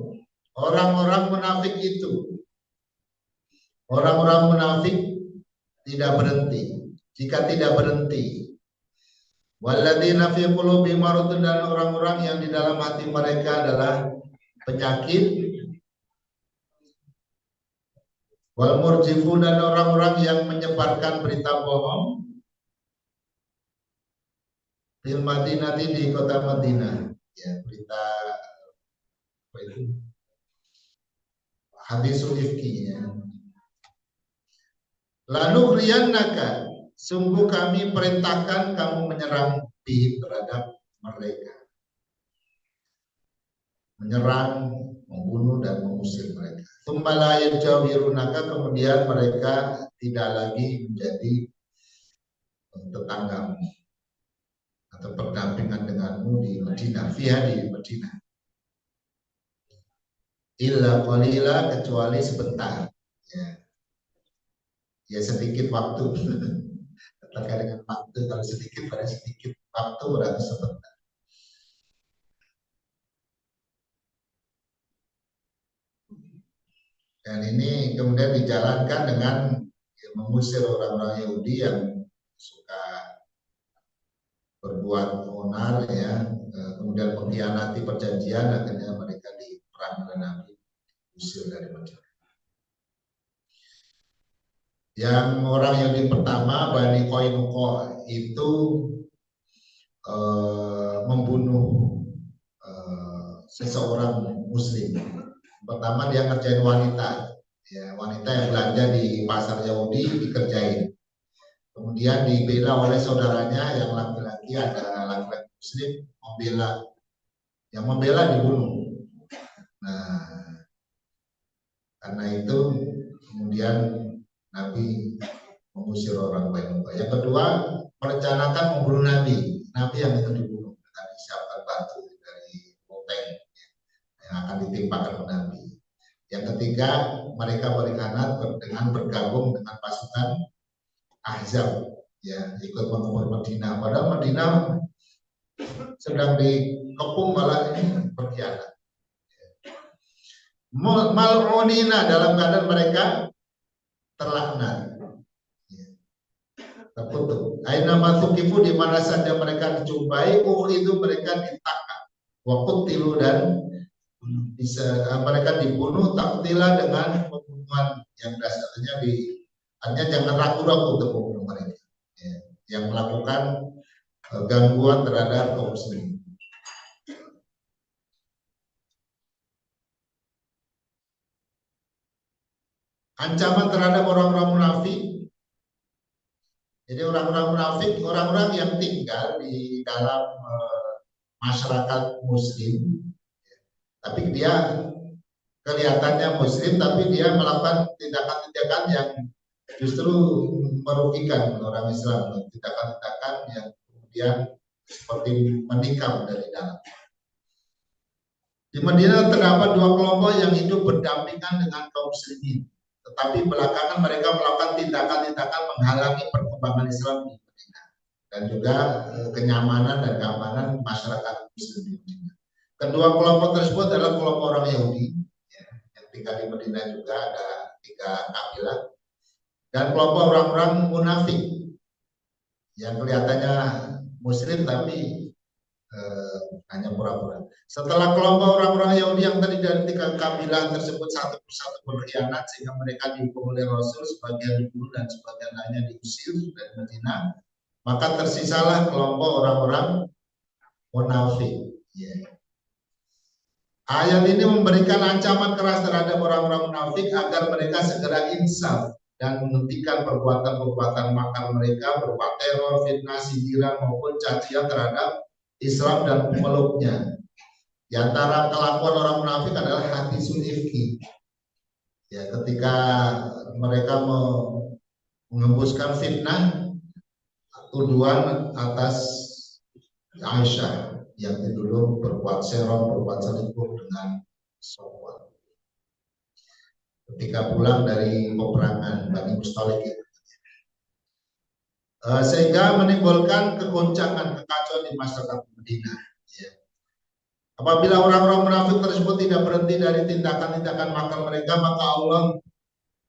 orang-orang munafik itu, orang-orang munafik tidak berhenti. Jika tidak berhenti, walladzina fi qulubihim maradun, dan orang-orang yang di dalam hati mereka adalah penyakit, wal murjifun, dan orang-orang yang menyebarkan berita bohong, fil Madinati, di kota Madinah, ya, berita apa itu? Hadisul ifki, ya. Lalu riyannaka, sungguh kami perintahkan kamu menyerang terhadap mereka, menyerang, membunuh dan mengusir mereka. Tumbala yajawirunaka, kemudian mereka tidak lagi menjadi tetanggamu atau berdampingan denganmu di Madinah, fiha, di Madinah. Illa qalila, kecuali sebentar, ya, ya sedikit waktu. Terkait dengan waktu, kalau sedikit pada sedikit waktu berarti sebentar. Dan ini kemudian dijalankan dengan mengusir orang-orang Yahudi yang suka berbuat onar, ya, kemudian mengkhianati perjanjian, akhirnya mereka diperang oleh Nabi, usir dari Madinah. Yang orang Yahudi pertama, Bani Qainuqa, itu membunuh seseorang Muslim. Pertama dia ngerjain wanita, ya, wanita yang belanja di pasar Yahudi dikerjain. Kemudian dibela oleh saudaranya yang laki-laki, ada laki-laki Muslim membela, yang membela dibunuh. Nah, karena itu kemudian Nabi mengusir orang Qainuqa. Yang kedua, merencanakan membunuh Nabi yang itu dibunuh. Nabi siapkan batu dari loteng yang akan ditimpakan ke Nabi. Yang ketiga, mereka berkhianat dengan bergabung dengan pasukan Ahzab, ya ikut mengepung Madinah. Padahal Madinah sedang dikepung malah ini berkhianat. Mal'unina dalam keadaan mereka terlaknat, terkutuk. Aina masukifu di mana saja mereka dijumpai, itu mereka ditangkap, wakutilu dan bisa mereka dibunuh taktilah dengan pembunuhan yang dasarnya artinya jangan ragu-ragu untuk membunuh mereka, ya, yang melakukan gangguan terhadap kaum muslimin. Ancaman terhadap orang-orang munafik. Jadi orang-orang munafik, orang-orang yang tinggal di dalam masyarakat muslim, tapi dia kelihatannya muslim, tapi dia melakukan tindakan-tindakan yang justru merugikan orang Islam, tindakan-tindakan yang kemudian seperti menikam dari dalam. Di Madinah terdapat dua kelompok yang hidup berdampingan dengan kaum muslimin, tetapi belakangan mereka melakukan tindakan-tindakan menghalangi perkembangan Islam di Madinah dan juga kenyamanan dan keamanan masyarakat muslim di Madinah. Kedua kelompok tersebut adalah kelompok orang Yahudi, ya, yang tinggal di Madinah juga ada 3 kabilah, dan kelompok orang-orang munafik yang kelihatannya muslim tapi hanya pura-pura. Setelah kelompok orang-orang Yahudi yang tadi dari 3 kabilah tersebut satu persatu berkhianat sehingga mereka dihukum oleh Rasul, sebagian dibunuh dan sebagian lainnya diusir dari Madinah, maka tersisalah kelompok orang-orang munafik. Yeah. Ayat ini memberikan ancaman keras terhadap orang-orang munafik agar mereka segera insaf dan menghentikan perbuatan-perbuatan makar mereka berupa teror, fitnah, sindiran maupun cacian terhadap Islam dan pemeluknya. Di antara kelakuan orang munafik adalah hadisul ifki. Ya, ketika mereka mengembuskan fitnah, tuduhan atas Aisyah yang dulu berbuat serong, berbuat selingkuh dengan Sofwan. Ketika pulang dari peperangan Bani Mustalik itu. Sehingga menimbulkan kegoncangan, kekacauan di masyarakat Madinah. Ya. Apabila orang-orang munafik tersebut tidak berhenti dari tindakan-tindakan makar mereka, maka Allah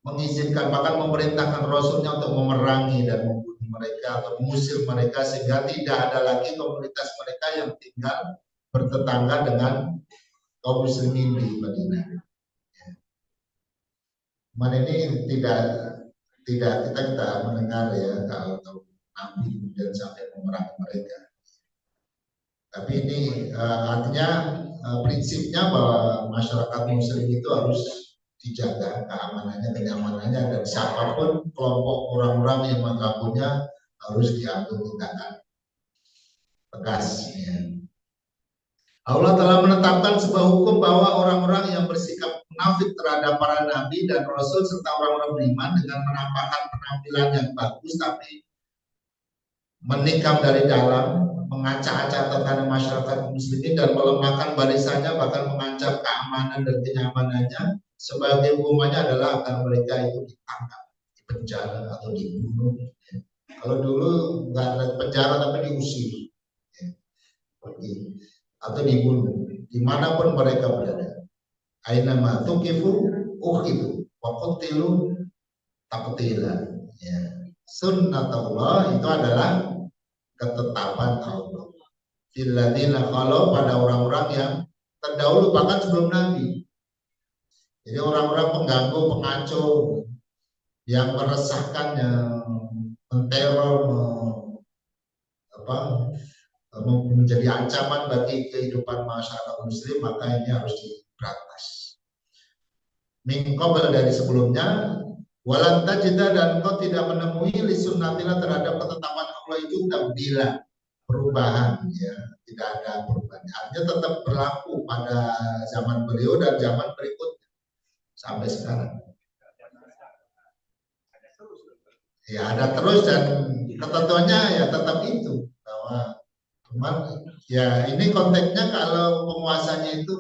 mengizinkan, bahkan memerintahkan Rasulnya untuk memerangi dan membunuh mereka atau mengusir mereka, sehingga tidak ada lagi komunitas mereka yang tinggal bertetangga dengan kaum muslimin di Madinah. Mana ini tidak kita mendengar ya kalau Nabi kemudian sampai memerangi mereka. Tapi ini artinya prinsipnya bahwa masyarakat muslim itu harus dijaga keamanannya, kenyamanannya, dan siapapun kelompok orang-orang yang mengganggunya harus diambil tindakan tegas. Ya. Allah telah menetapkan sebuah hukum bahwa orang-orang yang bersikap munafik terhadap para nabi dan rasul serta orang-orang beriman dengan menampakkan penampilan yang bagus tapi menikam dari dalam, mengacak-acak tentang masyarakat muslimin dan melemahkan barisannya, bahkan mengancam keamanan dan kenyamanannya, sebagai hukumannya adalah agar mereka itu ditangkap, dipenjara atau dibunuh. Kalau dulu nggak ada penjara tapi diusir, atau dibunuh dimanapun mereka berada. Aina ma tuqifu ukhidu wa qutilu taqtila. Ya. Sunnatullah itu adalah ketetapan Allah. Filladina kalau pada orang-orang yang terdahulu bahkan sebelum Nabi. Jadi orang-orang pengganggu, pengacau yang meresahkan, yang menteror, menjadi ancaman bagi kehidupan masyarakat muslim, maka ini harus diberantas. Min qabl dari sebelumnya, walan tajida, dan kau tidak menemui li sunnatillah terhadap ketetapan Allah itu tabdila, perubahan, ya, tidak ada perubahan. Artinya tetap berlaku pada zaman beliau dan zaman berikutnya sampai sekarang. Ya ada terus, dan ketentuannya ya tetap itu, bahwa cuman ya ini konteksnya kalau penguasanya itu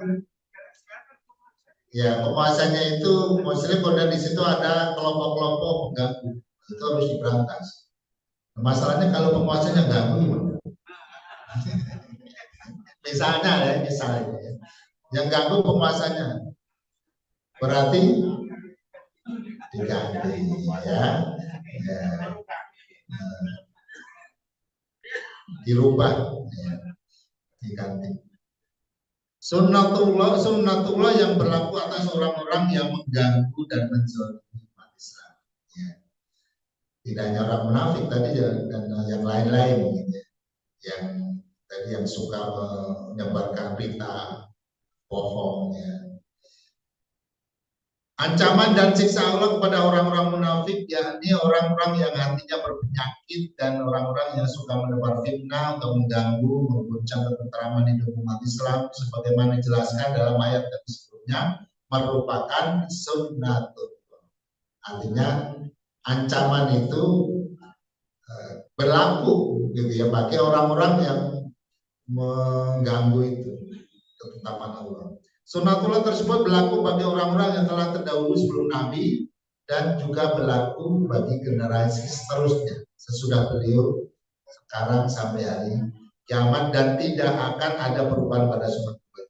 muslim, dan di situ ada kelompok-kelompok pengganggu, itu harus diberantas. Masalahnya kalau penguasanya ganggu gimana? Misalnya ya, misalnya ya. Yang ganggu penguasanya berarti diganti ya, ya. Dirubah ya. Diganti. Sunnatullah yang berlaku atas orang-orang yang mengganggu dan menzalimi umat Islam. Ya. Tidak hanya orang munafik tadi ya, dan yang lain-lain gitu ya. Yang tadi yang suka menyebarkan berita bohong ya. Ancaman dan siksa Allah kepada orang-orang munafik, yakni orang-orang yang hatinya berpenyakit dan orang-orang yang suka menebar fitnah atau mengganggu, mengguncang ketentraman hidup umat Islam, sebagaimana dijelaskan dalam ayat tadi sebelumnya, merupakan sunnatullah. Artinya ancaman itu berlaku, gitu ya, bagi orang-orang yang mengganggu itu ketetapan Allah. Sunnatullah tersebut berlaku bagi orang-orang yang telah terdahulu sebelum Nabi dan juga berlaku bagi generasi seterusnya sesudah beliau sekarang sampai hari kiamat, dan tidak akan ada perubahan pada sunnatullah.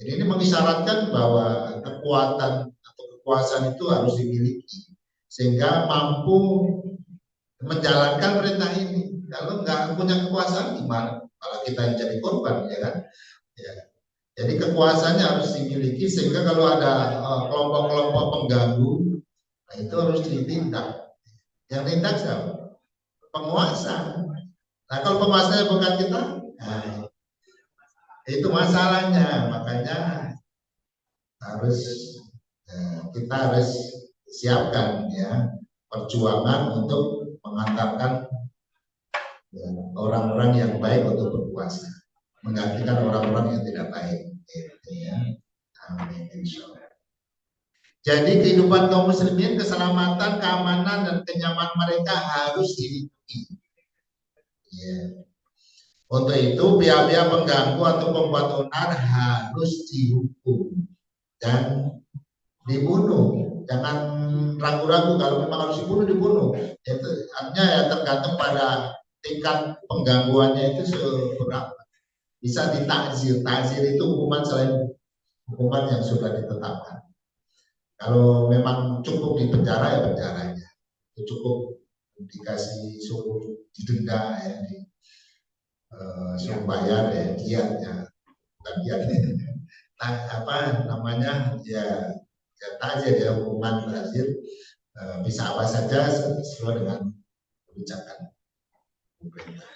Jadi ini mengisyaratkan bahwa kekuatan atau kekuasaan itu harus dimiliki sehingga mampu menjalankan perintah ini. Kalau nggak punya kekuasaan gimana? Kalau kita yang jadi korban, ya kan? Ya. Jadi kekuasaannya harus dimiliki sehingga kalau ada kelompok-kelompok pengganggu, nah itu harus ditindak. Yang tindak siapa? Penguasa. Nah kalau penguasanya bukan kita, nah, itu masalahnya. Makanya harus kita harus siapkan ya perjuangan untuk mengantarkan orang-orang yang baik untuk berkuasa, menggantikan orang-orang yang tidak baik. Ya. Amin. Insyaallah. Jadi kehidupan kaum muslimin, keselamatan, keamanan, dan kenyamanan mereka harus dilindungi. Ya. Untuk itu pihak-pihak pengganggu atau pembuat onar harus dihukum dan dibunuh. Jangan ragu-ragu, kalau memang harus dibunuh. Itu artinya ya tergantung pada tingkat penggangguannya itu seberapa. Bisa ditakzir. Takzir itu hukuman selain hukuman yang sudah ditetapkan. Kalau memang cukup di penjara ya penjaranya, cukup dikasih suruh didenda ya, suruh bayar ya diatnya, bukan diat. Nah, apa namanya ya takzir ya, hukuman takzir bisa apa saja sesuai dengan kebijakan pemerintah.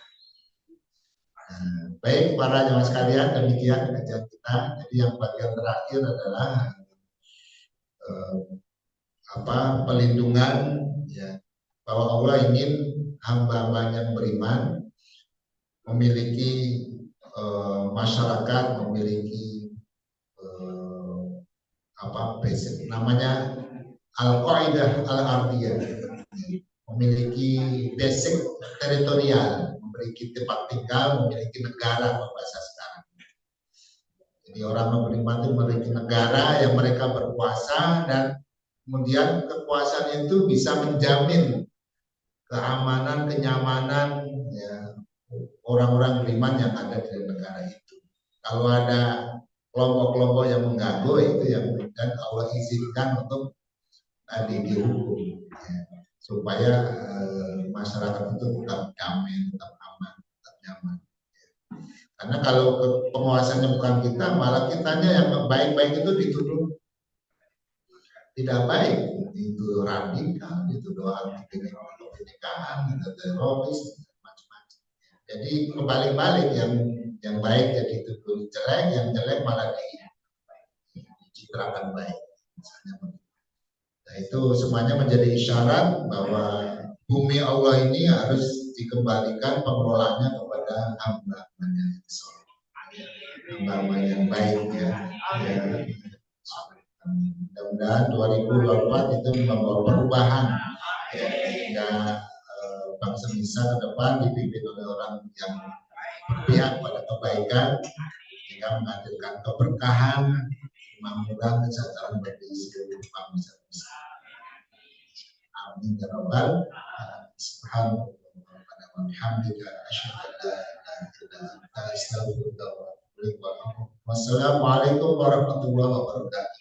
Baik para jemaah sekalian, demikian kajian kita. Jadi yang bagian terakhir adalah pelindungan ya, bahwa Allah ingin hamba-hamba yang beriman memiliki masyarakat, memiliki basic namanya al-qaidah al-ardiyah, memiliki basic teritorial, memiliki tempat tinggal, memiliki negara bahasa sekarang. Jadi orang beriman itu memiliki negara yang mereka berkuasa, dan kemudian kekuasaan itu bisa menjamin keamanan, kenyamanan ya, orang-orang beriman yang ada di negara itu. Kalau ada kelompok-kelompok yang mengganggu, itu yang dan Allah izinkan untuk dihukum ya, supaya masyarakat itu tetap damai, tetap aman, tetap nyaman. Ya. Karena kalau penguasanya bukan kita, malah kitanya yang baik-baik itu dituduh tidak baik, itu radikal, itu doa pernikahan, itu teroris, macam-macam. Jadi kebalik-balik, yang baik jadi dituduh jelek, yang jelek malah dicitrakan baik. Nah itu semuanya menjadi isyarat bahwa bumi Allah ini harus dikembalikan pengelolaannya kepada hamba-hambanya yang soleh, hamba-hamba yang baik ya. Mudah-mudahan 2024 itu membawa perubahan ya, sehingga bangsa Indonesia ke depan dipimpin oleh orang yang berpihak pada kebaikan, sehingga menghadirkan keberkahan, kemakmuran, kesejahteraan bagi seluruh bangsa Indonesia. Amin ya rabbal alamin. bihamdika asyhadu an la ilaha illa anta astaghfiruka wa atubu ilaik. Wassalamualaikum warahmatullahi wabarakatuh.